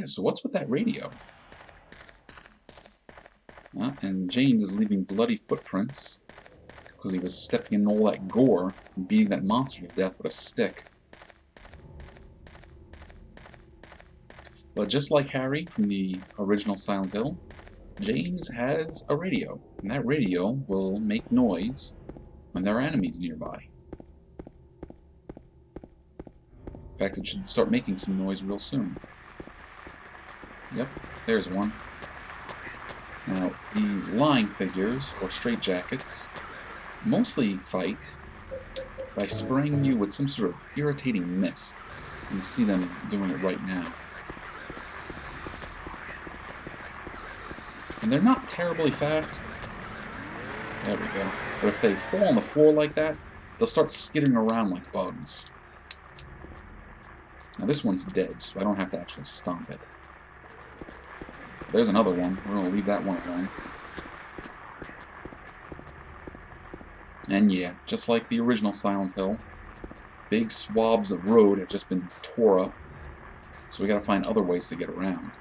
Yeah, so what's with that radio? And James is leaving bloody footprints because he was stepping in all that gore from beating that monster to death with a stick. But just like Harry from the original Silent Hill, James has a radio, and that radio will make noise when there are enemies nearby. In fact, it should start making some noise real soon. Yep, there's one. Now, these lying figures, or straitjackets, mostly fight by spraying you with some sort of irritating mist. You can see them doing it right now. And they're not terribly fast. There we go. But if they fall on the floor like that, they'll start skittering around like bugs. Now this one's dead, so I don't have to actually stomp it. There's another one. We're going to leave that one alone. And yeah, just like the original Silent Hill, big swabs of road have just been tore up, so we gotta find other ways to get around.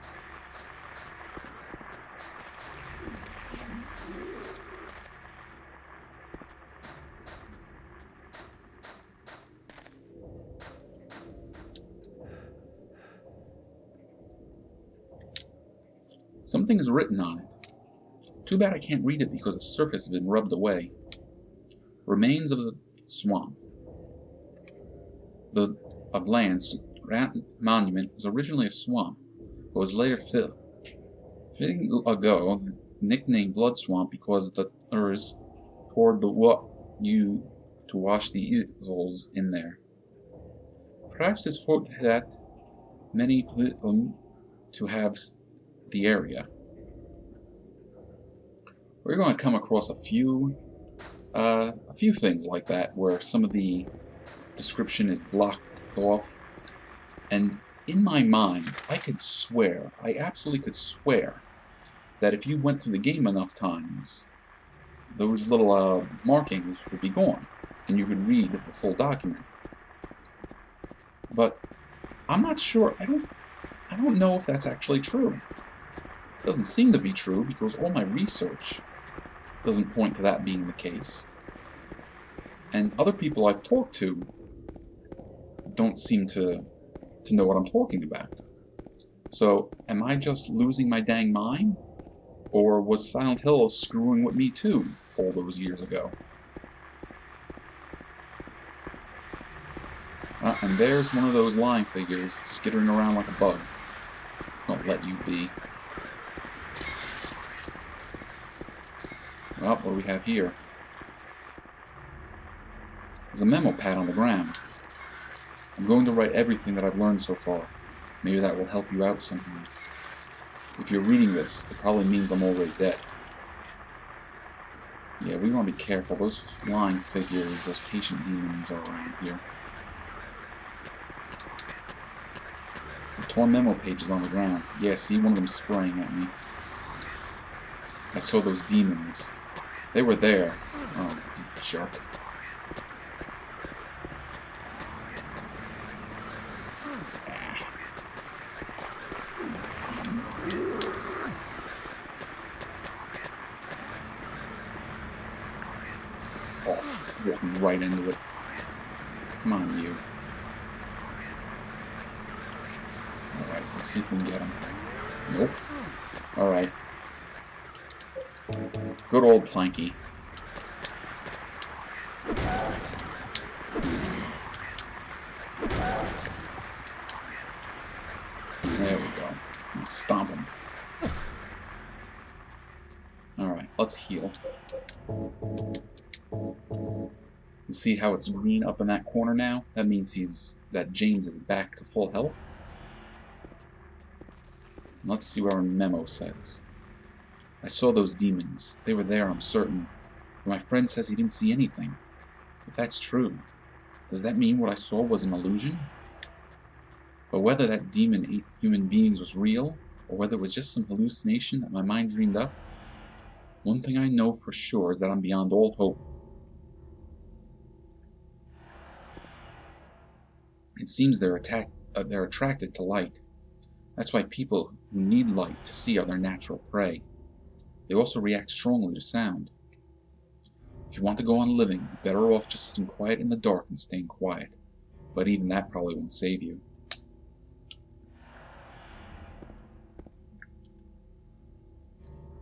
Something is written on it. Too bad I can't read it because the surface has been rubbed away. Remains of the swamp. The monument was originally a swamp, but was later filled. Fitting ago, the nickname Blood Swamp because the Urs poured the to wash the easels in there. Perhaps it's for that many to have the area. We're going to come across a few things like that where some of the description is blocked off, and in my mind I absolutely could swear that if you went through the game enough times, those little markings would be gone and you could read the full document. But I'm not sure. I don't know if that's actually true. It doesn't seem to be true because all my research doesn't point to that being the case. And other people I've talked to don't seem to know what I'm talking about. So, am I just losing my dang mind? Or was Silent Hill screwing with me too, all those years ago? And there's one of those lying figures skittering around like a bug. I'll let you be. Well, what do we have here? There's a memo pad on the ground. I'm going to write everything that I've learned so far. Maybe that will help you out somehow. If you're reading this, it probably means I'm already dead. Yeah, we want to be careful. Those lying figures, those patient demons are around here. The torn memo pages on the ground. Yeah, see, one of them spraying at me. I saw those demons. They were there. Oh, you jerk. Off. Walking right into it. Come on, you. Alright, let's see if we can get him. Nope. Alright. Good old Planky. There we go. Stomp him. Alright, let's heal. You see how it's green up in that corner now? That means that James is back to full health. Let's see what our memo says. I saw those demons. They were there, I'm certain. But my friend says he didn't see anything. If that's true, does that mean what I saw was an illusion? But whether that demon ate human beings was real, or whether it was just some hallucination that my mind dreamed up, one thing I know for sure is that I'm beyond all hope. It seems they're attracted to light. That's why people who need light to see are their natural prey. They also react strongly to sound. If you want to go on living, you're better off just sitting quiet in the dark and staying quiet. But even that probably won't save you.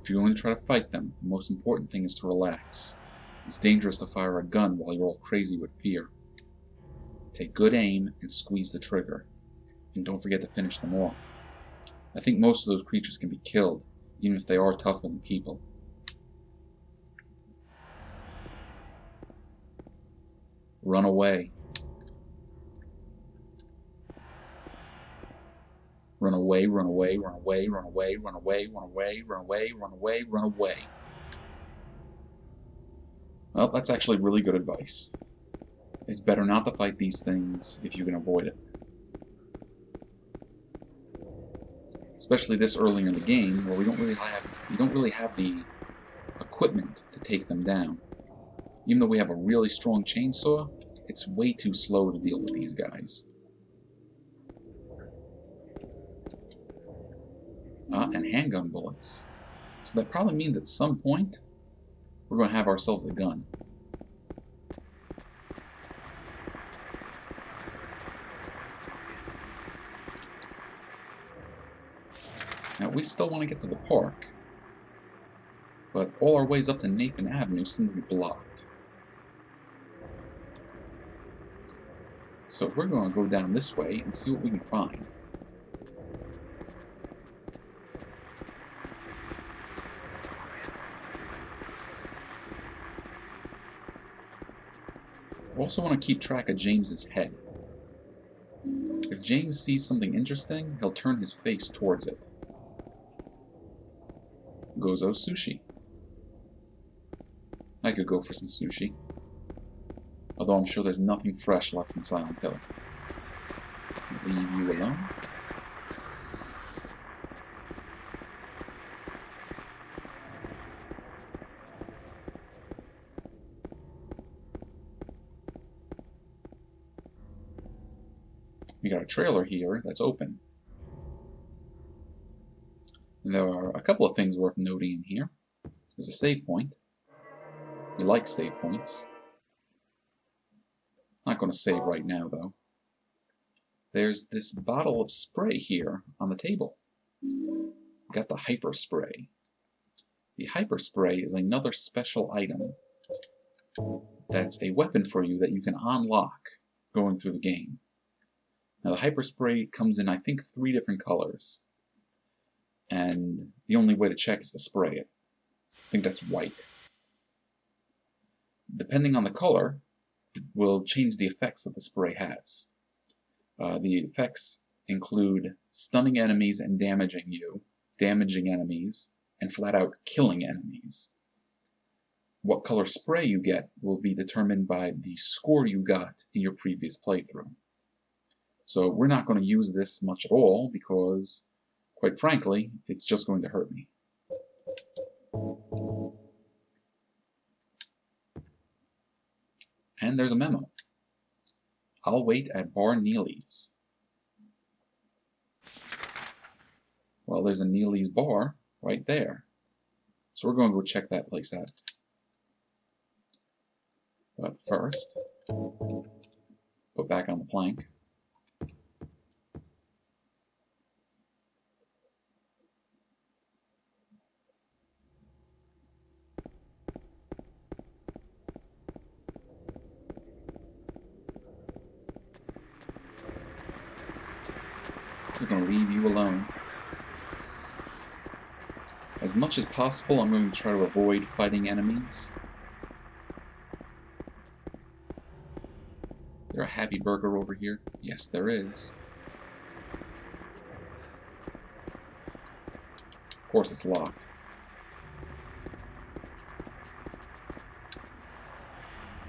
If you're going to try to fight them, the most important thing is to relax. It's dangerous to fire a gun while you're all crazy with fear. Take good aim and squeeze the trigger. And don't forget to finish them off. I think most of those creatures can be killed, even if they are tougher than people. Run away. Run away, run away, run away, run away, run away, run away, run away, run away, run away. Well, that's actually really good advice. It's better not to fight these things if you can avoid it. Especially this early in the game, where we don't really have the equipment to take them down. Even though we have a really strong chainsaw, it's way too slow to deal with these guys. And handgun bullets. So that probably means at some point, we're going to have ourselves a gun. Now, we still want to get to the park, but all our ways up to Nathan Avenue seem to be blocked. So we're going to go down this way and see what we can find. We also want to keep track of James's head. If James sees something interesting, he'll turn his face towards it. Gozo sushi. I could go for some sushi. Although I'm sure there's nothing fresh left in Silent Hill. Leave you alone? We got a trailer here that's open. And there are a couple of things worth noting in here. There's a save point. You like save points. Not going to save right now, though. There's this bottle of spray here on the table. We got the hyper spray. The hyper spray is another special item that's a weapon for you that you can unlock going through the game. Now, the hyper spray comes in, I think, 3 different colors. And the only way to check is to spray it. I think that's white. Depending on the color, it will change the effects that the spray has. The effects include stunning enemies and damaging you, damaging enemies, and flat out killing enemies. What color spray you get will be determined by the score you got in your previous playthrough. So we're not going to use this much at all because, quite frankly, it's just going to hurt me. And there's a memo. I'll wait at Bar Neely's. Well, there's a Neely's bar right there. So we're going to go check that place out. But first, put back on the plank. I'm going to leave you alone. As much as possible, I'm going to try to avoid fighting enemies. Is there a Happy Burger over here? Yes, there is. Of course, it's locked.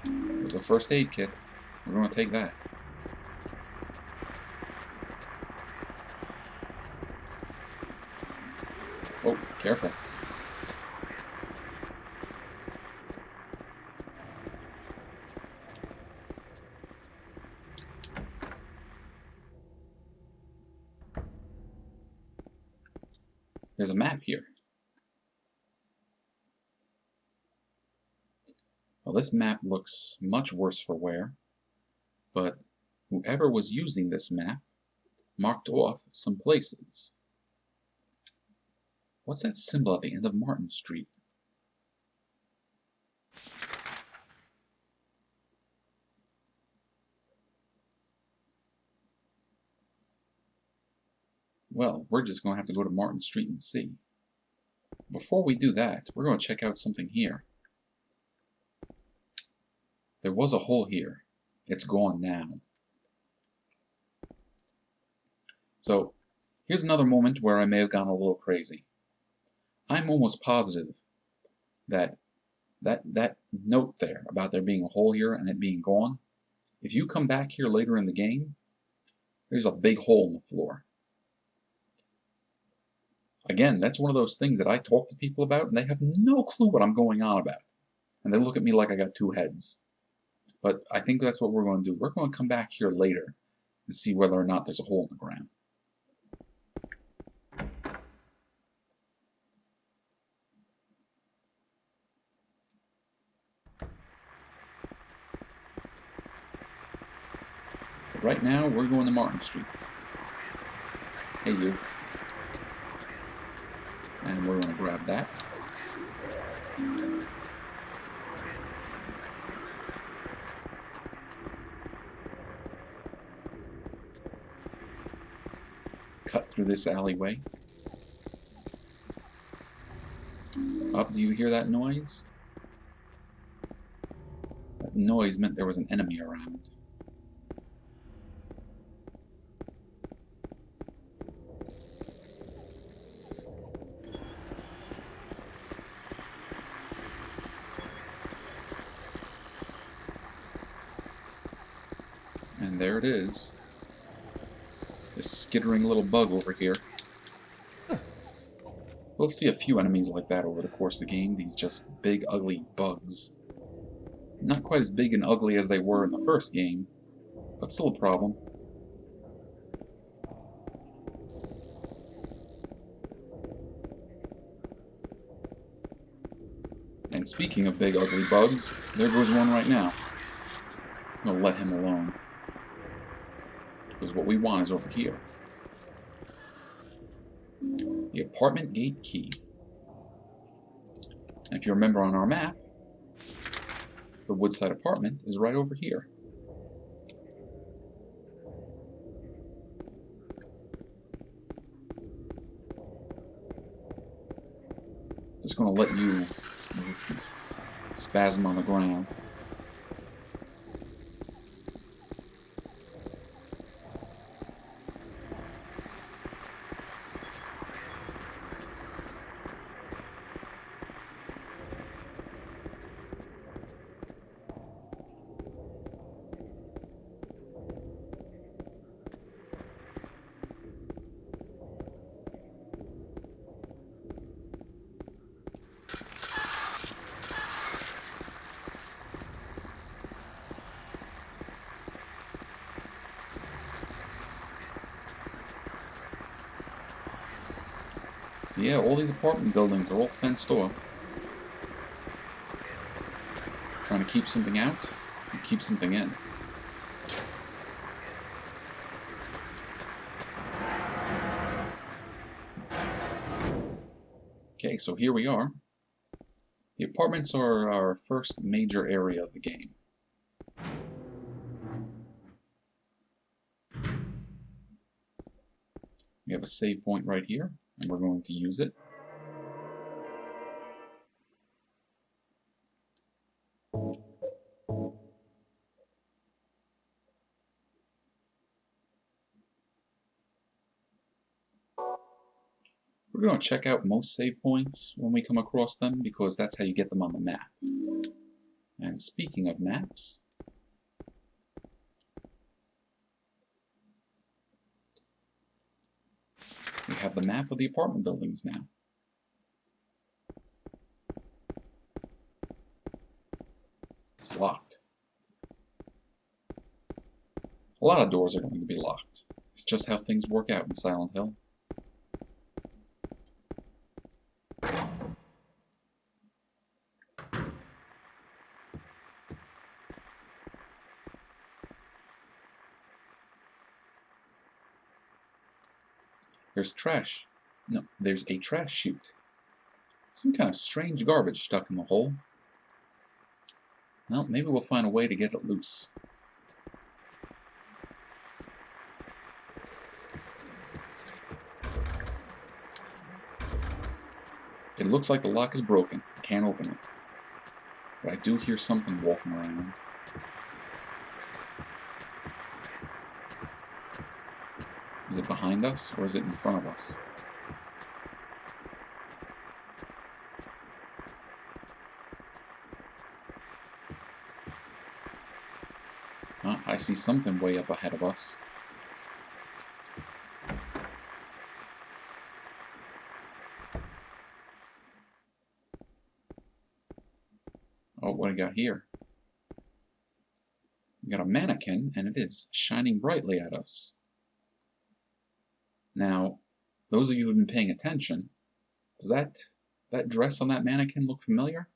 There's a first aid kit. We're going to take that. Oh, careful. There's a map here. Well, this map looks much worse for wear, but whoever was using this map marked off some places. What's that symbol at the end of Martin Street? Well, we're just going to have to go to Martin Street and see. Before we do that, we're going to check out something here. There was a hole here. It's gone now. So, here's another moment where I may have gone a little crazy. I'm almost positive that note there about there being a hole here and it being gone, if you come back here later in the game, there's a big hole in the floor. Again, that's one of those things that I talk to people about and they have no clue what I'm going on about. And they look at me like I got two heads. But I think that's what we're going to do. We're going to come back here later and see whether or not there's a hole in the ground. But right now, we're going to Martin Street. Hey, you. And we're going to grab that. Cut through this alleyway. Up, do you hear that noise? That noise meant there was an enemy around. And there it is. This skittering little bug over here. We'll see a few enemies like that over the course of the game. These just big, ugly bugs. Not quite as big and ugly as they were in the first game, but still a problem. And speaking of big, ugly bugs, there goes one right now. I'm going to let him alone. Because what we want is over here. The apartment gate key. And if you remember on our map, the Woodside Apartment is right over here. Just going to let you spasm on the ground. So yeah, all these apartment buildings are all fenced off. Trying to keep something out and keep something in. Okay, so here we are. The apartments are our first major area of the game. We have a save point right here, and we're going to use it. We're going to check out most save points when we come across them, because that's how you get them on the map. And speaking of maps, we have the map of the apartment buildings now. It's locked. A lot of doors are going to be locked. It's just how things work out in Silent Hill. There's trash. No, there's a trash chute. Some kind of strange garbage stuck in the hole. Well, maybe we'll find a way to get it loose. It looks like the lock is broken. I can't open it. But I do hear something walking around. Is it behind us, or is it in front of us? I see something way up ahead of us. Oh, what do we got here? We got a mannequin, and it is shining brightly at us. Now, those of you who have been paying attention, does that dress on that mannequin look familiar?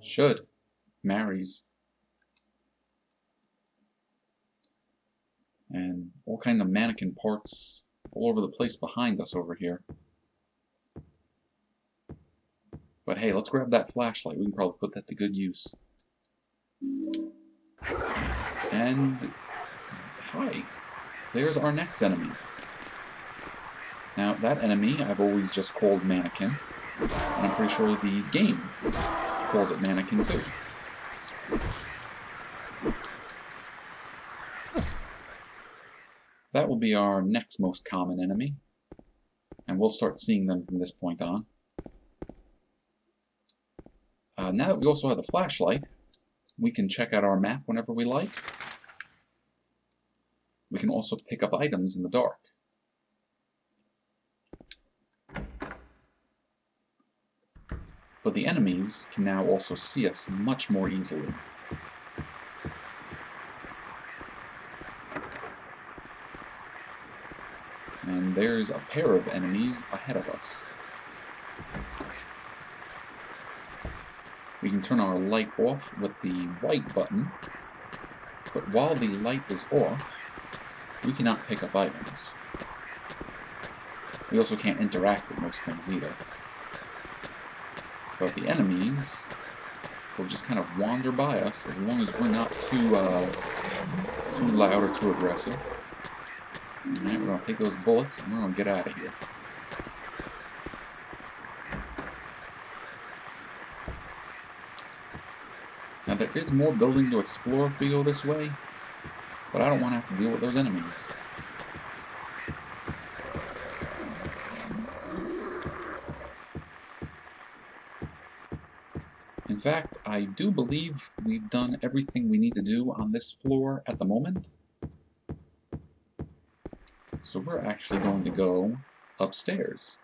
Should. Mary's. And all kind of mannequin parts all over the place behind us over here. But hey, let's grab that flashlight. We can probably put that to good use. And hi, there's our next enemy. Now, that enemy I've always just called Mannequin, and I'm pretty sure the game calls it Mannequin too. That will be our next most common enemy, and we'll start seeing them from this point on. Now that we also have the flashlight, we can check out our map whenever we like. We can also pick up items in the dark. But the enemies can now also see us much more easily. And there's a pair of enemies ahead of us. We can turn our light off with the white button, but while the light is off, we cannot pick up items. We also can't interact with most things either. But the enemies will just kind of wander by us as long as we're not too loud or too aggressive. Alright, we're going to take those bullets and we're going to get out of here. Now there is more building to explore if we go this way, but I don't want to have to deal with those enemies. In fact, I do believe we've done everything we need to do on this floor at the moment. So we're actually going to go upstairs.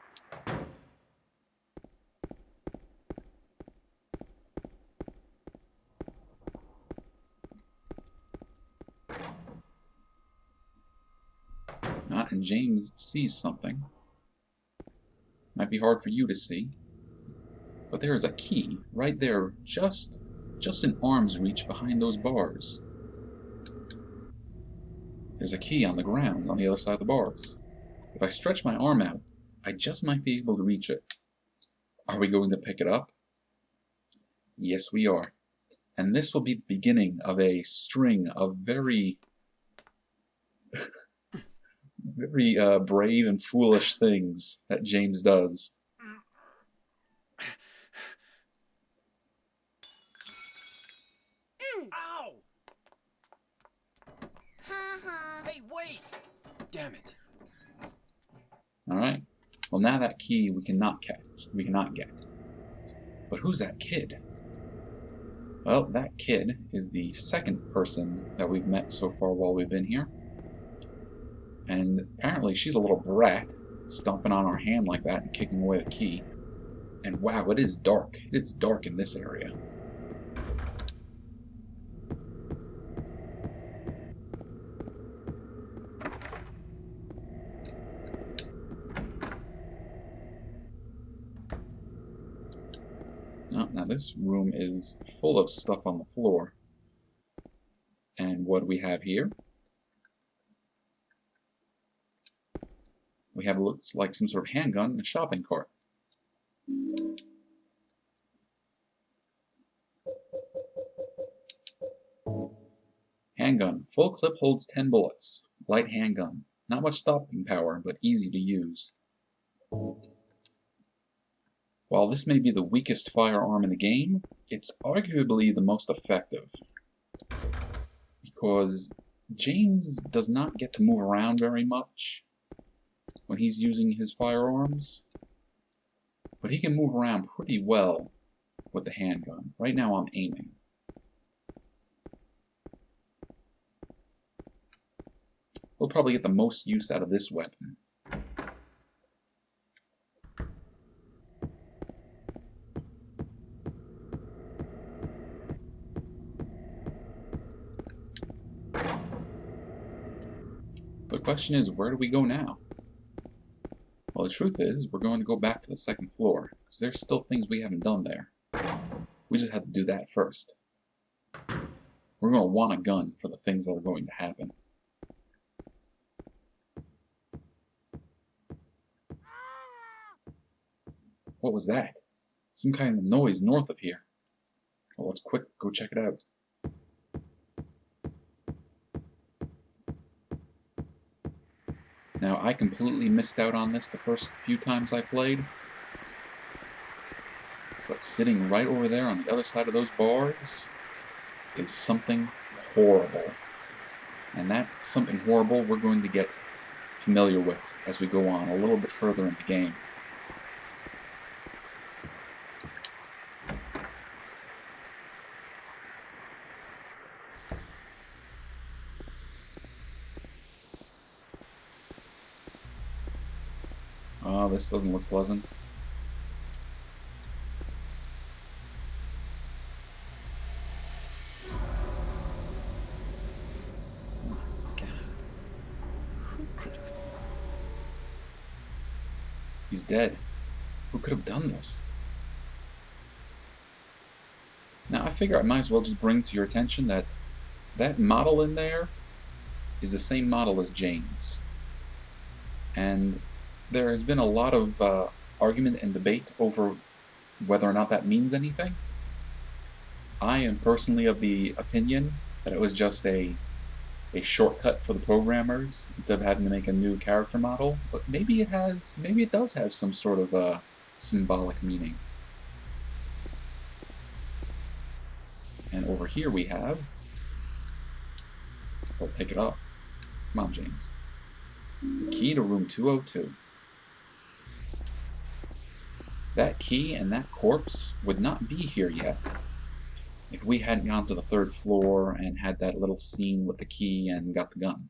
And James sees something. Might be hard for you to see, but there is a key right there, just in arm's reach behind those bars. There's a key on the ground on the other side of the bars. If I stretch my arm out, I just might be able to reach it. Are we going to pick it up? Yes, we are. And this will be the beginning of a string of very brave and foolish things that James does. Ow! Hey, wait! Damn it. Alright. Well, now that key we cannot get. But who's that kid? Well, that kid is the second person that we've met so far while we've been here. And apparently she's a little brat, stomping on our hand like that and kicking away the key. And wow, it is dark. It is dark in this area. Now this room is full of stuff on the floor. what do we have here? We have what looks like some sort of handgun in a shopping cart. Handgun. Full clip holds 10 bullets. Light handgun. Not much stopping power, but easy to use. While this may be the weakest firearm in the game, it's arguably the most effective. Because James does not get to move around very much when he's using his firearms, but he can move around pretty well with the handgun. Right now I'm aiming. We'll probably get the most use out of this weapon. The question is, where do we go now? Well, the truth is, we're going to go back to the second floor, because there's still things we haven't done there. We just have to do that first. We're going to want a gun for the things that are going to happen. What was that? Some kind of noise north of here. Well, let's quick go check it out. Now, I completely missed out on this the first few times I played. But sitting right over there on the other side of those bars is something horrible. And that something horrible we're going to get familiar with as we go on a little bit further in the game. Oh, this doesn't look pleasant. Oh my God. Who could have? He's dead. Who could have done this? Now, I figure I might as well just bring to your attention that that model in there is the same model as James. And there has been a lot of argument and debate over whether or not that means anything. I am personally of the opinion that it was just a shortcut for the programmers instead of having to make a new character model, but maybe it does have some sort of symbolic meaning. And over here we have, they'll pick it up. Come on, James. Key to room 202. That key and that corpse would not be here yet if we hadn't gone to the third floor and had that little scene with the key and got the gun.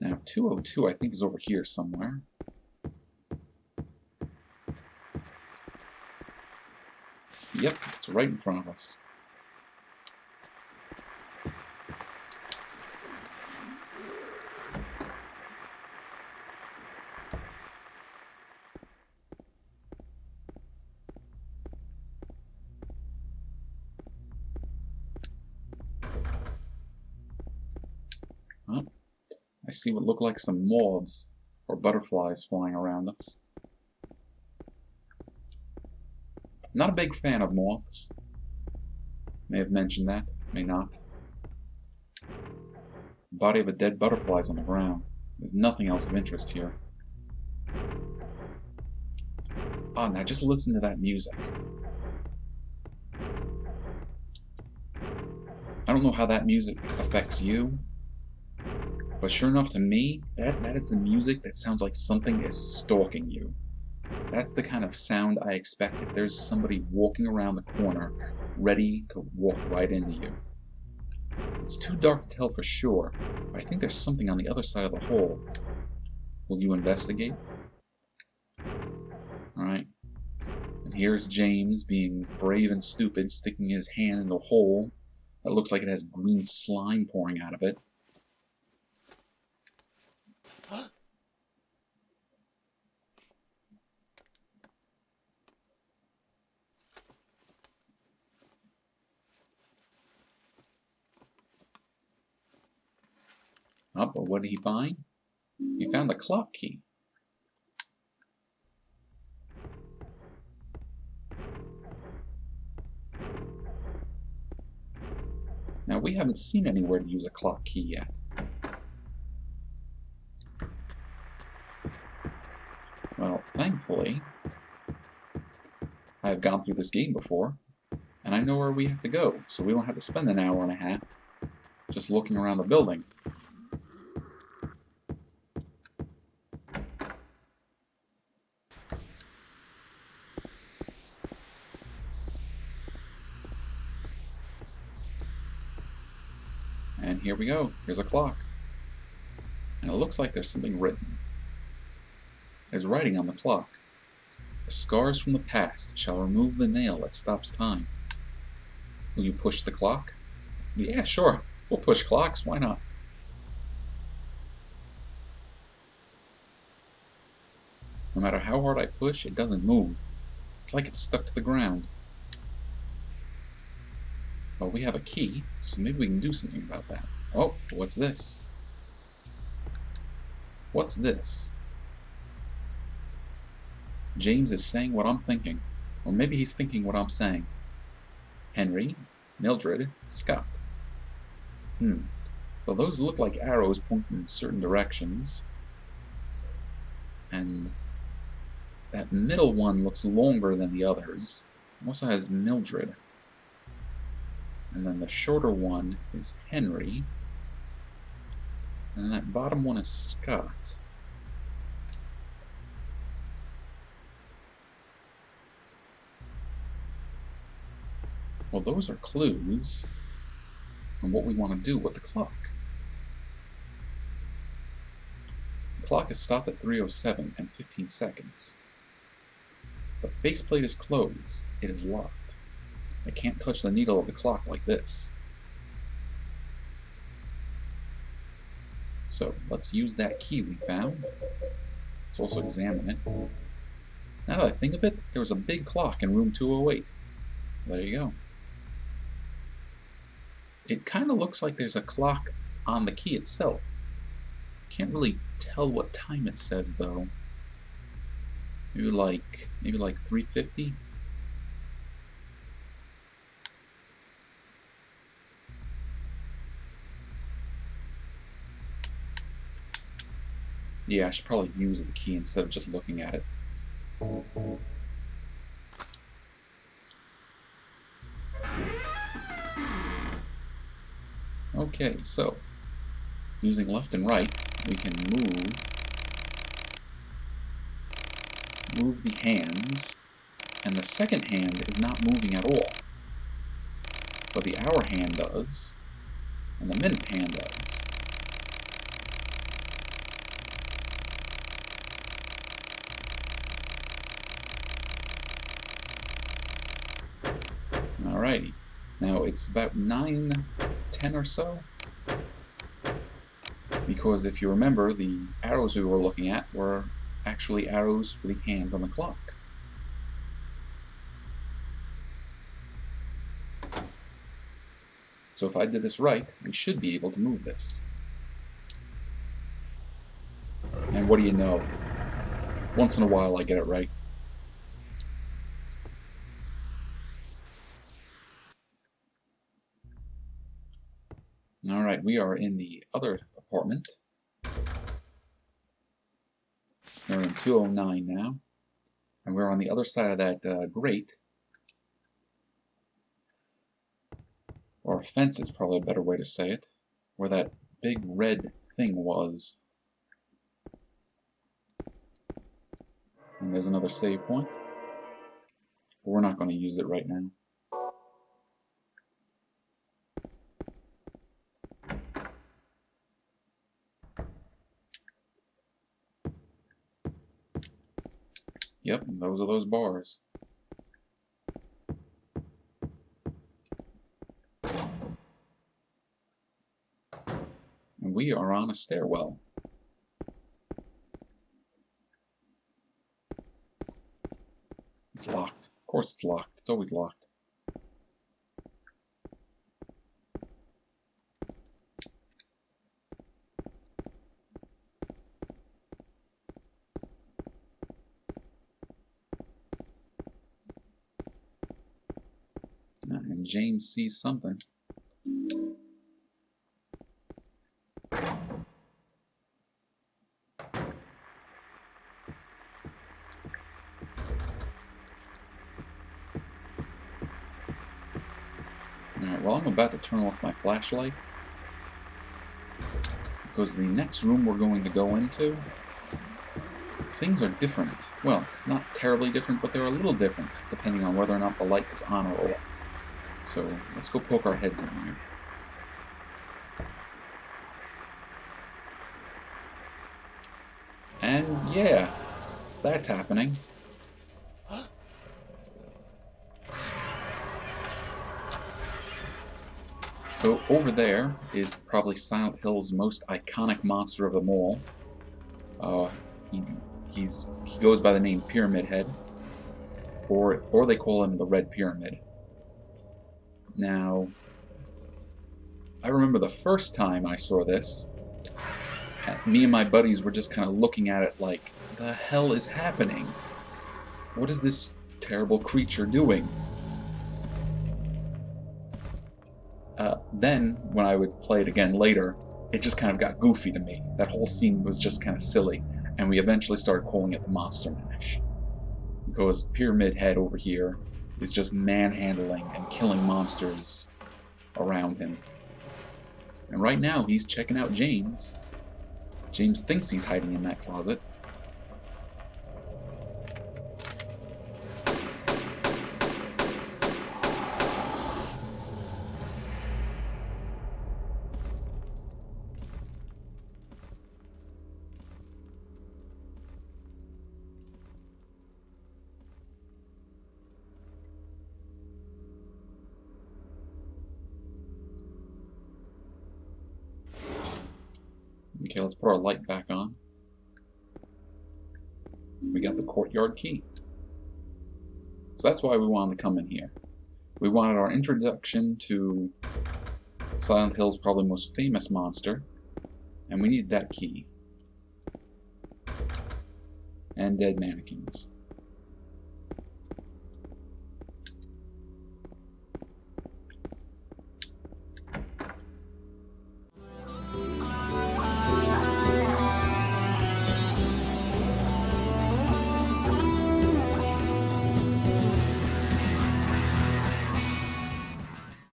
Now, 202 I think is over here somewhere. Yep, it's right in front of us. Well, I see what look like some moths or butterflies flying around us. Not a big fan of moths. May have mentioned that, may not. The body of a dead butterfly is on the ground. There's nothing else of interest here. Oh, now just listen to that music. I don't know how that music affects you, but sure enough to me, that is the music that sounds like something is stalking you. That's the kind of sound I expect if there's somebody walking around the corner, ready to walk right into you. It's too dark to tell for sure, but I think there's something on the other side of the hole. Will you investigate? Alright. And here's James being brave and stupid, sticking his hand in the hole that looks like it has green slime pouring out of it. Oh, but what did he find? He found a clock key. Now, we haven't seen anywhere to use a clock key yet. Well, thankfully, I have gone through this game before, and I know where we have to go, so we don't have to spend an hour and a half just looking around the building. And here we go. Here's a clock. And it looks like there's something written. There's writing on the clock. The scars from the past shall remove the nail that stops time. Will you push the clock? Yeah, sure. We'll push clocks. Why not? No matter how hard I push, it doesn't move. It's like it's stuck to the ground. Well, we have a key, so maybe we can do something about that. Oh, what's this? What's this? James is saying what I'm thinking. Or maybe he's thinking what I'm saying. Henry, Mildred, Scott. Well, those look like arrows pointing in certain directions. And that middle one looks longer than the others. It also has Mildred. And then the shorter one is Henry. And then that bottom one is Scott. Well, those are clues on what we want to do with the clock. The clock is stopped at 3:07 and 15 seconds. The faceplate is closed. It is locked. I can't touch the needle of the clock like this. So let's use that key we found. Let's also examine it. Now that I think of it, there was a big clock in room 208. There you go. It kind of looks like there's a clock on the key itself. Can't really tell what time it says though. Maybe like 3:50. Yeah, I should probably use the key instead of just looking at it. Okay, so using left and right, we can move the hands, and the second hand is not moving at all. But the hour hand does, and the minute hand does. Alrighty, now it's about 9:10 or so, because if you remember, the arrows we were looking at were actually arrows for the hands on the clock. So if I did this right, we should be able to move this. And what do you know? Once in a while I get it right. Alright, we are in the other apartment. We're in 209 now. And we're on the other side of that grate. Or fence is probably a better way to say it. Where that big red thing was. And there's another save point. But we're not going to use it right now. Yep, and those are those bars. And we are on a stairwell. It's locked. Of course it's locked. It's always locked. and James sees something. Alright, well, I'm about to turn off my flashlight, because the next room we're going to go into, things are different. Well, not terribly different, but they're a little different, depending on whether or not the light is on or off. So, let's go poke our heads in there. And yeah, that's happening. So over there is probably Silent Hill's most iconic monster of them all. He goes by the name Pyramid Head, or they call him the Red Pyramid. Now, I remember the first time I saw this, me and my buddies were just kind of looking at it like, the hell is happening? What is this terrible creature doing? Then, when I would play it again later, it just kind of got goofy to me. That whole scene was just kind of silly, and we eventually started calling it the Monster Mash. Because Pyramid Head over here is just manhandling and killing monsters around him. And right now, he's checking out James. James thinks he's hiding in that closet. Okay, let's put our light back on. We got the courtyard key. So that's why we wanted to come in here. We wanted our introduction to Silent Hill's probably most famous monster, and we needed that key. And dead mannequins.